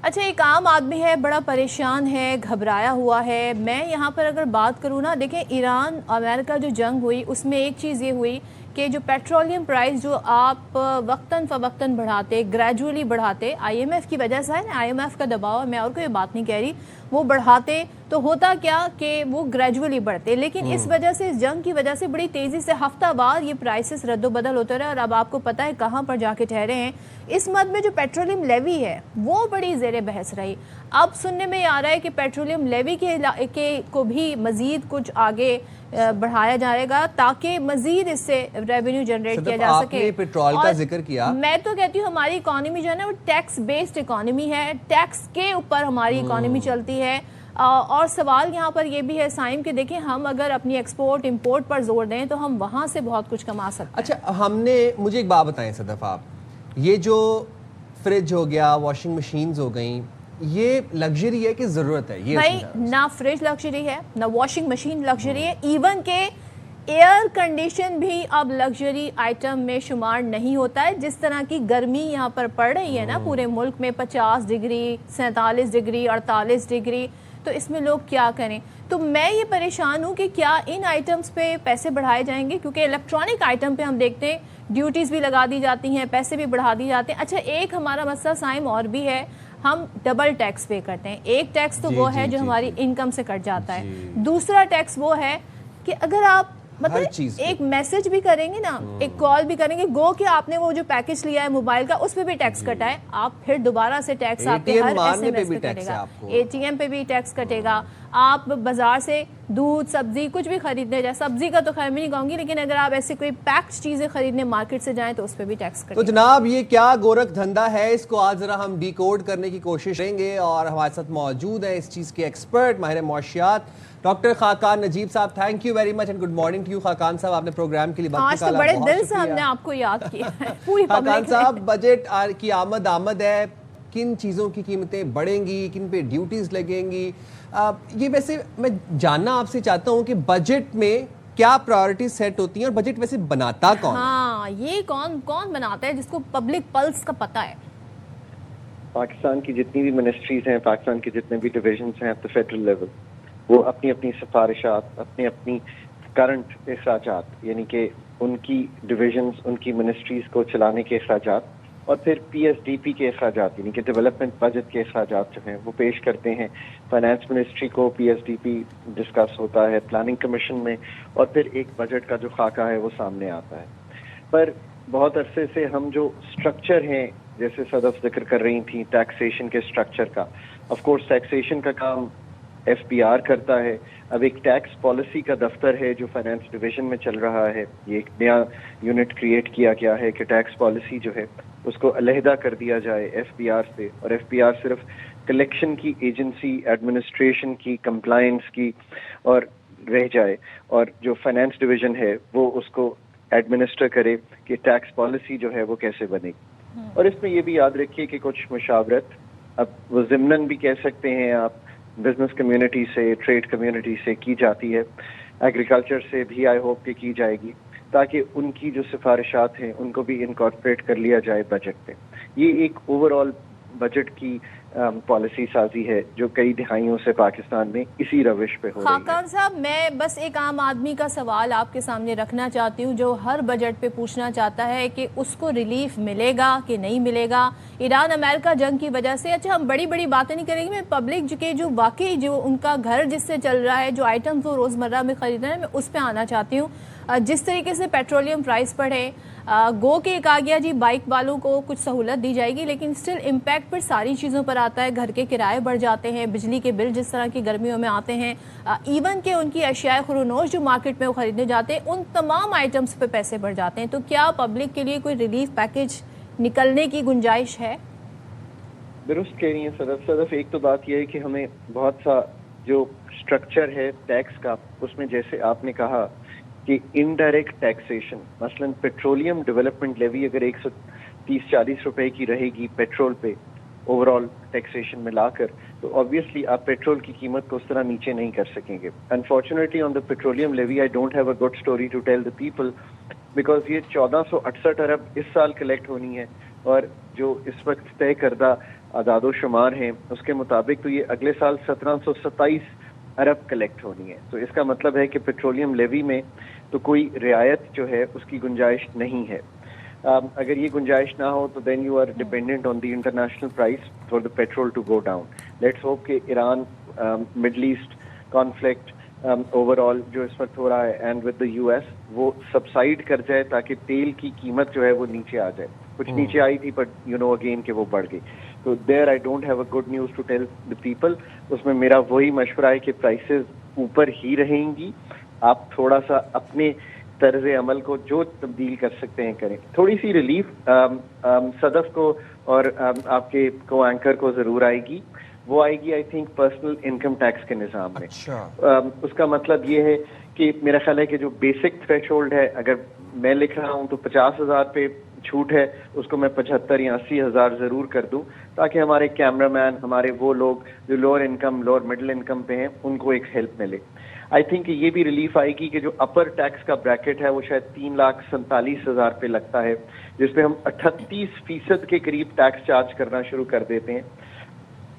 اچھا ایک عام آدمی ہے بڑا پریشان ہے گھبرایا ہوا ہے. میں یہاں پر اگر بات کروں نا دیکھیں ایران امریکہ جو جنگ ہوئی اس میں ایک چیز یہ ہوئی کہ جو پیٹرولیم پرائز جو آپ وقتاً فوقتاً بڑھاتے گریجولی بڑھاتے آئی ایم ایف کی وجہ سے ہے نا آئی ایم ایف کا دباؤ ہے میں اور کوئی بات نہیں کہہ رہی وہ بڑھاتے تو ہوتا کیا کہ وہ گریجولی بڑھتے لیکن اس وجہ سے اس جنگ کی وجہ سے بڑی تیزی سے ہفتہ بعد یہ پرائسز رد و بدل ہوتے رہے اور اب آپ کو پتہ ہے کہاں پر جا کے ٹھہرے ہیں. اس مد میں جو پیٹرولیم لیوی ہے وہ بڑی زیر بحث رہی. اب سننے میں آ رہا ہے کہ پیٹرولیم لیوی کے کو بھی مزید کچھ آگے بڑھایا جائے گا تاکہ مزید اس سے ریونیو جنریٹ کیا جا سکے. آپ نے پیٹرول کا ذکر کیا, میں تو کہتی ہوں ہماری اکانومی جو ہے نا وہ ٹیکس بیسڈ اکانومی ہے, ٹیکس کے اوپر ہماری اکانومی چلتی ہے. اور سوال یہاں پر یہ بھی ہے سائم کہ دیکھیں ہم اگر اپنی ایکسپورٹ امپورٹ پر زور دیں تو ہم وہاں سے بہت کچھ کما سکتے ہیں. اچھا ہم نے مجھے ایک بات بتائیں صدف آپ, یہ جو فریج ہو گیا واشنگ مشینز ہو گئیں یہ لگژری ہے کہ ضرورت ہے؟ یہ بھائی نہ فریج لگژری ہے نہ واشنگ مشین لگژری ہے, ایون کہ ایئر کنڈیشن بھی اب لگژری آئٹم میں شمار نہیں ہوتا ہے. جس طرح کی گرمی یہاں پر پڑ رہی ہے نا پورے ملک میں 50 ڈگری 47 ڈگری 48 ڈگری, تو اس میں لوگ کیا کریں. تو میں یہ پریشان ہوں کہ کیا ان آئٹمز پہ پیسے بڑھائے جائیں گے کیونکہ الیکٹرانک آئٹم پہ ہم دیکھتے ہیں ڈیوٹیز بھی لگا دی جاتی ہیں پیسے بھی بڑھا دی جاتے ہیں. اچھا ایک ہمارا مسئلہ سائم اور بھی ہے, ہم ڈبل ٹیکس پے کرتے ہیں. ایک ٹیکس تو وہ ہے جو ہماری انکم سے کٹ جاتا ہے, دوسرا ٹیکس وہ ہے کہ اگر آپ مطلب ایک میسج بھی کریں گے نا ایک کال بھی کریں گے گو کہ آپ نے وہ جو پیکج لیا ہے موبائل کا اس پہ بھی ٹیکس کٹا ہے, آپ پھر دوبارہ سے ٹیکس آپ کے ہر ایس ایم ایس پہ کٹے گا, اے ٹی ایم پہ بھی ٹیکس کٹے گا. آپ بازار سے دودھ سبزی کچھ بھی خریدنے جائیں, سبزی کا تو خیر میں نہیں کہوں گی لیکن اگر آپ ایسی کوئی پیکڈ چیزیں خریدنے مارکیٹ سے جائیں تو اس پہ بھی ٹیکس کٹے گا. تو جناب یہ کیا گورکھ دھندا ہے, اس کو آج ذرا ہم ڈی کوڈ کرنے کی کوشش کریں گے اور ہمارے ساتھ موجود ہیں اس چیز کے ایکسپرٹ ماہر معاشیات ڈاکٹر خاقان نجیب صاحب. Thank you very much and good morning to you Khaqan صاحب, آپ نے پروگرام کے لیے وقت نکالا, بڑے دل سے ہم نے آپ کو یاد کیا ہے پوری خاقان صاحب بجٹ کی آمد ہے, کن چیزوں کی قیمتیں بڑھیں گی, کن پہ ڈیوٹیز لگیں گی, یہ ویسے میں جاننا آپ سے چاہتا ہوں کہ بجٹ میں کیا پرائورٹیز سیٹ ہوتی ہیں اور بجٹ ویسے بناتا کون ہے؟ ہاں یہ کون بناتا ہے جس کو پبلک پلس کا پتہ ہے؟ پاکستان کی جتنی بھی منسٹریز ہیں, پاکستان کے جتنے بھی ڈویژنز ہیں ایٹ فیڈرل لیول, وہ اپنی اپنی سفارشات اپنی کرنٹ اخراجات یعنی کہ ان کی ڈویژنز ان کی منسٹریز کو چلانے کے اخراجات اور پھر پی ایس ڈی پی کے اخراجات یعنی کہ ڈیولپمنٹ بجٹ کے اخراجات جو ہیں وہ پیش کرتے ہیں. فائنانس منسٹری کو P S D P discuss ہوتا ہے پلاننگ کمیشن میں اور پھر ایک بجٹ کا جو خاکہ ہے وہ سامنے آتا ہے. پر بہت عرصے سے ہم جو اسٹرکچر ہیں جیسے صدف ذکر کر رہی تھیں ٹیکسیشن کے اسٹرکچر کا, آف کورس ٹیکسیشن کا کام ایف پی آر کرتا ہے. اب ایک ٹیکس پالیسی کا دفتر ہے جو فائنانس ڈویژن میں چل رہا ہے, یہ ایک نیا یونٹ کریٹ کیا گیا ہے کہ ٹیکس پالیسی جو ہے اس کو علیحدہ کر دیا جائے ایف پی آر سے, اور ایف پی آر صرف کلیکشن کی ایجنسی ایڈمنسٹریشن کی کمپلائنس کی اور رہ جائے, اور جو فائنانس ڈویژن ہے وہ اس کو ایڈمنسٹر کرے کہ ٹیکس پالیسی جو ہے وہ کیسے بنے گی. اور اس میں یہ بھی یاد رکھیے کہ کچھ مشاورت اب وہ ضمناً بھی کہہ سکتے ہیں آپ بزنس کمیونٹی سے ٹریڈ کمیونٹی سے کی جاتی ہے, ایگریکلچر سے بھی آئی ہوپ کہ کی جائے گی تاکہ ان کی جو سفارشات ہیں ان کو بھی انکارپوریٹ کر لیا جائے بجٹ پہ. یہ ایک اوور آل بجٹ کی پالیسی سازی ہے جو کئی دہائیوں سے پاکستان میں اسی روش پہ ہو رہی ہے. خاقان صاحب میں بس ایک عام آدمی کا سوال آپ کے سامنے رکھنا چاہتی ہوں جو ہر بجٹ پہ پوچھنا چاہتا ہے کہ اس کو ریلیف ملے گا کہ نہیں ملے گا ایران امریکہ جنگ کی وجہ سے. اچھا ہم بڑی بڑی باتیں نہیں کریں گے, میں پبلک کے جو واقعی جو ان کا گھر جس سے چل رہا ہے جو آئٹمز وہ روزمرہ میں خرید رہے ہیں میں اس پہ آنا چاہتی ہوں. جس طریقے سے پیٹرولیم پرائز بڑھے گو کہ ایک آ گیا جی بائک والوں کو کچھ سہولت دی جائے گی لیکن اسٹل امپیکٹ پر ساری چیزوں پر آتا ہے. گھر کے کرائے بڑھ جاتے ہیں, بجلی کے بل جس طرح کی گرمیوں میں آتے ہیں, ایون کہ ان کی اشیاء خرونوش جو مارکیٹ میں وہ خریدنے جاتے ہیں ان تمام آئٹمز پہ پیسے بڑھ جاتے ہیں. تو کیا پبلک کے لیے کوئی ریلیف پیکج نکلنے کی گنجائش ہے؟ درست کہہ رہی ہیں صدف. ایک تو بات یہ ہے کہ ہمیں بہت سا جو اسٹرکچر ہے ٹیکس کا اس میں جیسے آپ نے کہا کہ انڈائریکٹ ٹیکسیشن مثلا پیٹرولیم ڈیولپمنٹ لیوی اگر 130-40 روپے کی رہے گی پیٹرول پہ اوور آل ٹیکسیشن میں لا کر, تو آبویسلی آپ پیٹرول کی قیمت کو اس طرح نیچے نہیں کر سکیں گے. Unfortunately on the petroleum levy I don't have a good story to tell the people because یہ 1468 ارب اس سال کلیکٹ ہونی ہے, اور جو اس وقت طے کردہ اعداد و شمار ہیں اس کے مطابق تو یہ اگلے سال 1727 ارب کلیکٹ ہونی ہے. تو اس کا مطلب ہے کہ پیٹرولیم لیوی میں تو کوئی رعایت جو ہے اس کی گنجائش نہیں ہے. اگر یہ گنجائش نہ ہو تو then you are dependent on the international price for the petrol to go down. Let's hope کہ Iran Middle East conflict overall جو اس وقت ہو رہا ہے and with the U S وہ سبسائڈ کر جائے تاکہ تیل کی قیمت جو ہے وہ نیچے آ جائے. کچھ نیچے آئی تھی بٹ یو نو اگین کہ وہ بڑھ گئی. تو there I don't have a good news to tell the people. اس میں میرا وہی مشورہ ہے کہ پرائسز اوپر ہی رہیں گی. آپ تھوڑا سا اپنے طرز عمل کو جو تبدیل کر سکتے ہیں کریں. تھوڑی سی ریلیف صدف کو اور آپ کے کو اینکر کو ضرور آئے گی. وہ آئے گی I think personal income tax کے نظام میں. اس کا مطلب یہ ہے کہ میرا خیال ہے کہ جو بیسک تھریش ہولڈ ہے اگر میں لکھ رہا ہوں تو 50,000 پہ چھوٹ ہے, اس کو میں 75 یا 80,000 ضرور کر دوں تاکہ ہمارے کیمرہ مین, ہمارے وہ لوگ جو lower income lower middle income پہ ہیں ان کو ایک ہیلپ ملے. آئی تھنک یہ بھی ریلیف آئے گی کہ جو اپر ٹیکس کا بریکٹ ہے وہ شاید 3,47,000 پہ لگتا ہے, جس پہ ہم 38% کے قریب ٹیکس چارج کرنا شروع کر دیتے ہیں.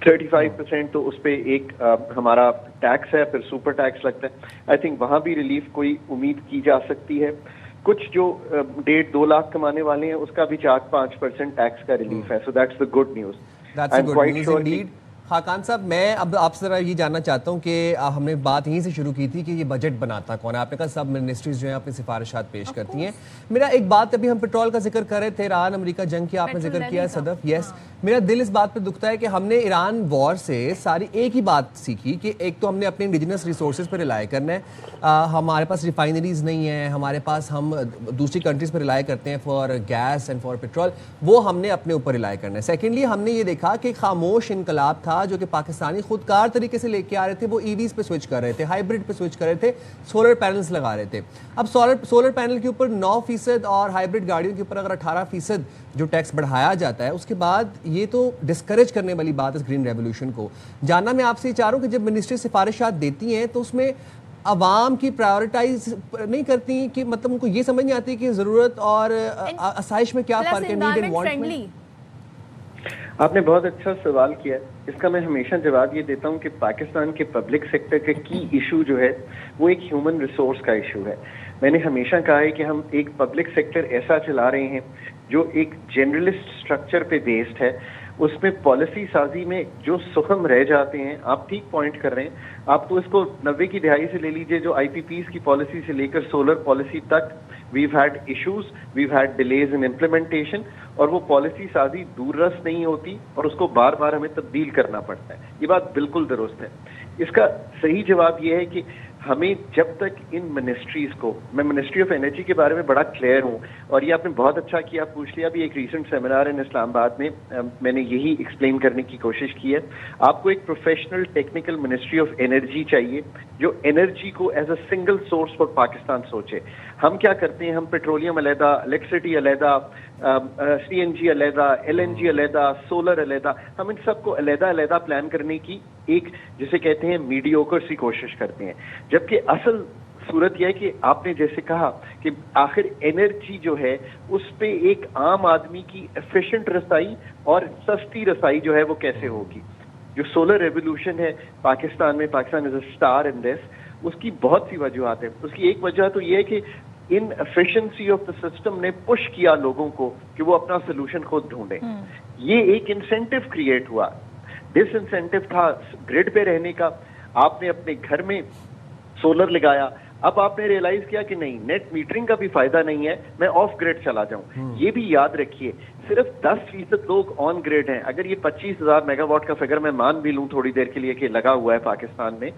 35% تو اس پہ ایک ہمارا ٹیکس ہے, پھر سپر ٹیکس لگتا ہے. آئی تھنک وہاں بھی ریلیف کوئی امید کی جا سکتی ہے. کچھ جو 1.5-2 لاکھ کمانے والے ہیں اس کا بھی 4-5% ٹیکس کا ریلیف ہے. So that's the good news. Khaqan صاحب, میں اب آپ سے ذرا یہ جاننا چاہتا ہوں کہ ہم نے بات یہیں سے شروع کی تھی کہ یہ بجٹ بناتا کون ہے. آپ نے کہا سب منسٹریز جو ہیں اپنی سفارشات پیش کرتی ہیں. میرا ایک بات, ابھی ہم پیٹرول کا ذکر کر رہے تھے, ایران امریکہ جنگ کی آپ نے ذکر کیا ہے صدف. یس, میرا دل اس بات پہ دکھتا ہے کہ ہم نے ایران وار سے ساری ایک ہی بات سیکھی کہ ایک تو ہم نے اپنے انڈیجنس ریسورسز پہ ریلائی کرنا ہے. ہمارے پاس ریفائنریز نہیں ہیں, ہمارے پاس ہم دوسری کنٹریز پہ ریلائی کرتے ہیں for gas and for petrol, وہ ہم نے اپنے اوپر ریلائی کرنا ہے. سیکنڈلی ہم نے یہ دیکھا کہ خاموش انقلاب تھا جو کہ پاکستانی خود کار طریقے سے لے کے آ رہے تھے. وہ ای ویز پہ سوئچ کر رہے تھے, ہائیبرڈ پہ سوئچ کر رہے تھے, سولر پینلز لگا رہے تھے. اب سولر پینل کے اوپر 9% اور ہائیبرڈ گاڑیوں کے اوپر اگر 18% جو ٹیکس بڑھایا جاتا ہے, اس کے بعد یہ تو ڈسکریج کرنے والی بات ہے گرین ریولوشن کو. جاننا میں آپ سے یہ چاہ رہا ہوں کہ جب منسٹری سفارشات دیتی ہیں تو اس میں عوام کی پرائیورٹائز نہیں کرتی, کہ مطلب ان کو یہ سمجھ نہیں آتی کہ ضرورت اور آسائش میں کیا فرق ہے, نیڈ اینڈ وانٹ میں. آپ نے بہت اچھا سوال کیا ہے. اس کا میں ہمیشہ جواب یہ دیتا ہوں کہ پاکستان کے پبلک سیکٹر کے کی ایشو جو ہے وہ ایک ہیومن ریسورس کا ایشو ہے. میں نے ہمیشہ کہا ہے کہ ہم ایک پبلک سیکٹر ایسا چلا رہے ہیں جو ایک جنرلسٹ اسٹرکچر پہ بیسڈ ہے. اس میں پالیسی سازی میں جو سخم رہ جاتے ہیں, آپ ٹھیک پوائنٹ کر رہے ہیں, آپ تو اس کو 90 کی دہائی سے لے لیجئے, جو آئی پی پیز کی پالیسی سے لے کر سولر پالیسی تک we've had issues, we've had delays in implementation, اور وہ پالیسی سازی دور رس نہیں ہوتی اور اس کو بار بار ہمیں تبدیل کرنا پڑتا ہے. یہ بات بالکل درست ہے. اس کا صحیح جواب یہ ہے کہ ہمیں جب تک ان منسٹریز کو, میں منسٹری آف انرجی کے بارے میں بڑا کلیئر ہوں, اور یہ آپ نے بہت اچھا کیا پوچھ لیا. بھی ایک ریسنٹ سیمینار ان اسلام آباد میں نے یہی ایکسپلین کرنے کی کوشش کی ہے. آپ کو ایک professional technical ministry of energy چاہیے جو انرجی کو as a single source for Pakistan سوچے. ہم کیا کرتے ہیں, ہم پیٹرولیم علیحدہ, الیکٹریسٹی علیحدہ, سی این جی علیحدہ, ایل این جی علیحدہ, سولر علیحدہ, ہم ان سب کو علیحدہ علیحدہ پلان کرنے کی ایک جسے کہتے ہیں میڈیوکر سی کوشش کرتے ہیں. جبکہ اصل صورت یہ ہے کہ آپ نے جیسے کہا کہ آخر انرجی جو ہے اس پہ ایک عام آدمی کی ایفیشینٹ رسائی اور سستی رسائی جو ہے وہ کیسے ہوگی. جو سولر ریولیوشن ہے پاکستان میں, پاکستان از اے اسٹار ان دس, اس کی بہت سی وجوہات ہیں. اس کی ایک وجہ تو یہ ہے کہ ان ایفیشنسی آف دا سسٹم نے پش کیا لوگوں کو کہ وہ اپنا سولوشن خود ڈھونڈیں. یہ ایک انسینٹو کریٹ ہوا. ڈس انسینٹو تھا گریڈ پہ رہنے کا. آپ نے اپنے گھر میں سولر لگایا, اب آپ نے ریئلائز کیا کہ نہیں, نیٹ میٹرنگ کا بھی فائدہ نہیں ہے, میں آف گریڈ چلا جاؤں. یہ بھی یاد رکھیے صرف 10% لوگ آن گریڈ ہیں. اگر یہ 25,000 میگا واٹ کا فگر میں مان بھی لوں تھوڑی دیر کے لیے کہ لگا ہوا ہے پاکستان میں,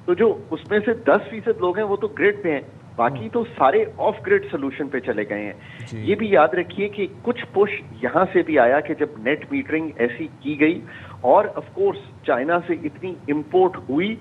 تو جو اس میں سے 10% لوگ ہیں وہ تو گریڈ پہ ہیں, باقی تو سارے آف گریڈ سولوشن پہ چلے گئے ہیں. یہ بھی یاد رکھیے کہ کچھ پش یہاں سے بھی آیا کہ جب نیٹ میٹرنگ ایسی کی گئی, اور آف کورس چائنا سے اتنی امپورٹ ہوئی.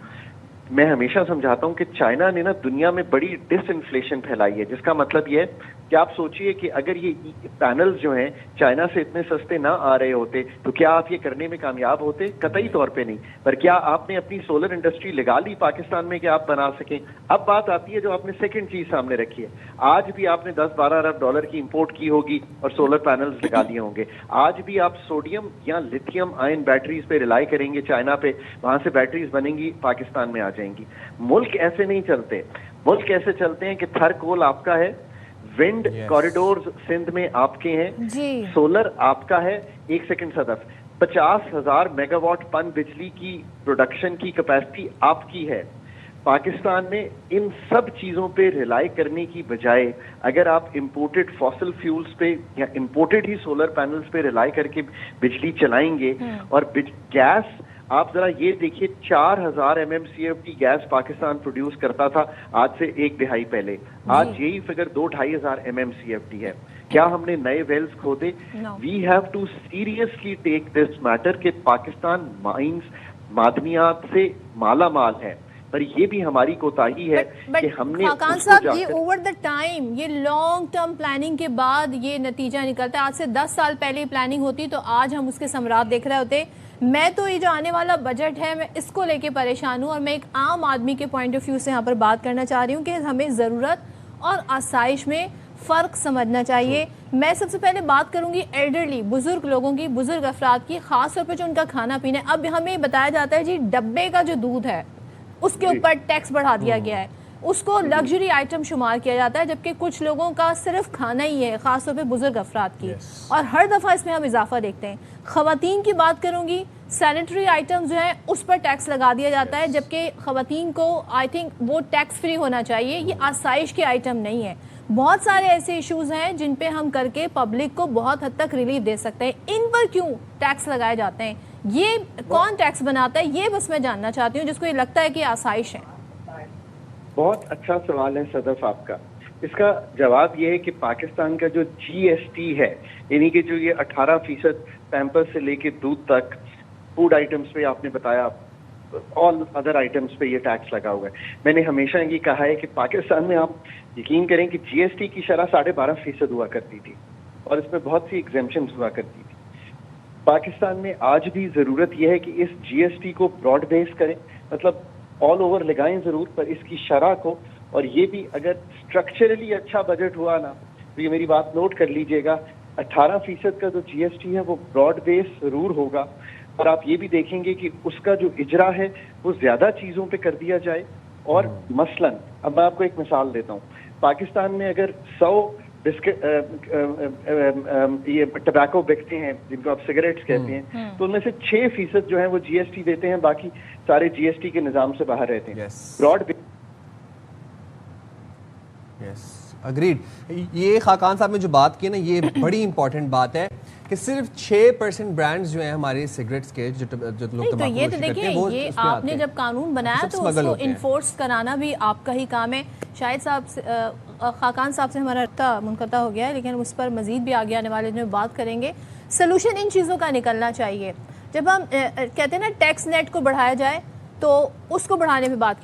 میں ہمیشہ سمجھاتا ہوں کہ چائنا نے نا دنیا میں بڑی ڈس انفلیشن پھیلائی ہے, جس کا مطلب یہ ہے کہ آپ سوچئے کہ اگر یہ پینلز جو ہیں چائنا سے اتنے سستے نہ آ رہے ہوتے تو کیا آپ یہ کرنے میں کامیاب ہوتے؟ قطعی طور پہ نہیں. پر کیا آپ نے اپنی سولر انڈسٹری لگا لی پاکستان میں کہ آپ بنا سکیں؟ اب بات آتی ہے جو آپ نے سیکنڈ چیز سامنے رکھی ہے. آج بھی آپ نے 10-12 ارب ڈالر کی امپورٹ کی ہوگی اور سولر پینلز لگا لیے ہوں گے. آج بھی آپ سوڈیم یا لیتھیم آئن بیٹریز پہ ریلائی کریں گے چائنا پہ, وہاں سے بیٹریز بنیں گی, پاکستان میں آ جائیں گی. ملک ایسے نہیں چلتے. ملک ایسے چلتے ہیں کہ تھر کول آپ کا ہے, ونڈ کوریڈورز سندھ میں آپ کے ہیں, سولر آپ کا ہے. ایک سیکنڈ صدف, 50,000 میگا واٹ پن بجلی کی پروڈکشن کی کیپیسٹی آپ کی ہے. پاکستان میں ان سب چیزوں پہ ریلائی کرنے کی بجائے اگر آپ امپورٹڈ فاسل فیولز پہ یا امپورٹڈ ہی سولر پینلز پہ ریلائی کر کے بجلی چلائیں گے, اور گیس آپ ذرا یہ دیکھیے 4,000 MMCF کی گیس پاکستان پروڈیوس کرتا تھا آج سے ایک دہائی پہلے, آج یہی فگر 2-2.5 MMCF ہے. کیا ہم نے نئے ویلز کھودے؟ We have to seriously take this matter کہ پاکستان مائنز معدنیات سے مالا مال ہے, پر یہ بھی ہماری کوتاہی ہے کہ ہم نے خاقان صاحب یہ اوور دا ٹائم, یہ لانگ ٹرم پلاننگ کے بعد یہ نتیجہ نکلتا ہے. آج سے 10 سال پہلے پلاننگ ہوتی تو آج ہم اس کے ثمرات دیکھ رہے ہوتے. میں تو یہ جو آنے والا بجٹ ہے میں اس کو لے کے پریشان ہوں, اور میں ایک عام آدمی کے پوائنٹ آف ویو سے یہاں پر بات کرنا چاہ رہی ہوں کہ ہمیں ضرورت اور آسائش میں فرق سمجھنا چاہیے. میں سب سے پہلے بات کروں گی ایلڈرلی, بزرگ لوگوں کی, بزرگ افراد کی, خاص طور پہ جو ان کا کھانا پینا ہے. اب ہمیں بتایا جاتا ہے جی ڈبے کا جو دودھ ہے اس کے اوپر ٹیکس بڑھا دیا گیا ہے, اس کو لگژری آئٹم شمار کیا جاتا ہے, جبکہ کچھ لوگوں کا صرف کھانا ہی ہے, خاص طور پہ بزرگ افراد کی, اور ہر دفعہ اس میں ہم اضافہ دیکھتے ہیں. خواتین کی بات کروں گی, سینیٹری آئٹم جو ہیں اس پر ٹیکس لگا دیا جاتا ہے, جبکہ خواتین کو آئی تھنک وہ ٹیکس فری ہونا چاہیے. یہ آسائش کے آئٹم نہیں ہے. بہت سارے ایسے ایشوز ہیں جن پہ ہم کر کے پبلک کو بہت حد تک ریلیف دے سکتے ہیں. ان پر کیوں ٹیکس لگائے جاتے ہیں؟ یہ کون ٹیکس بناتا ہے؟ یہ بس میں جاننا چاہتی ہوں, جس کو یہ لگتا ہے کہ آسائش ہے. بہت اچھا سوال ہے صدف آپ کا. اس کا جواب یہ ہے کہ پاکستان کا جو GST ہے, یعنی کہ جو یہ 18% پیمپر سے لے کے دودھ تک, فوڈ آئٹمس پہ آپ نے بتایا, آل ادر آئٹمس پہ یہ ٹیکس لگا ہوا ہے. میں نے ہمیشہ یہ کہا ہے کہ پاکستان میں آپ یقین کریں کہ GST کی شرح 12.5% ہوا کرتی تھی, اور اس میں بہت سی ایگزیمپشنز ہوا کرتی تھی. پاکستان میں آج بھی ضرورت یہ ہے کہ اس GST کو براڈ بیس کریں, مطلب آل اوور لگائیں ضرور, پر اس کی شرح کو, اور یہ بھی اگر اسٹرکچرلی اچھا بجٹ ہوا نا تو یہ میری بات نوٹ کر لیجئے گا, 18% کا جو GST ہے وہ براڈ بیس ضرور ہوگا. اور آپ یہ بھی دیکھیں گے کہ اس کا جو اجرا ہے وہ زیادہ چیزوں پہ کر دیا جائے. اور مثلاً اب میں آپ کو ایک مثال دیتا ہوں, پاکستان میں اگر 100 یہ ٹبیکو بکتے ہیں جن کو آپ سگریٹس کہتے ہیں, تو ان میں سے 6% جو ہیں وہ GST دیتے ہیں, باقی سارے GST کے نظام سے باہر رہتے ہیں. Broad agreed. یہ خاقان صاحب نے جو بات کی نا, یہ بڑی امپورٹنٹ بات ہے کہ صرف 6% برانڈز جو ہیں ہمارے سگریٹس کے, جو لوگ تو یہ تو دیکھیں, یہ آپ نے جب قانون بنایا تو اس کو انفورس کرانا بھی آپ کا ہی کام ہے. شاہد صاحب, خاقان صاحب سے ہمارا رابطہ منقطع ہو گیا ہے, لیکن اس پر مزید بھی آگے آنے والے دنوں بات کریں گے. سلوشن ان چیزوں کا نکلنا چاہیے. جب ہم کہتے ہیں نا ٹیکس نیٹ کو بڑھایا جائے, تو اس کو بڑھانے میں بات کی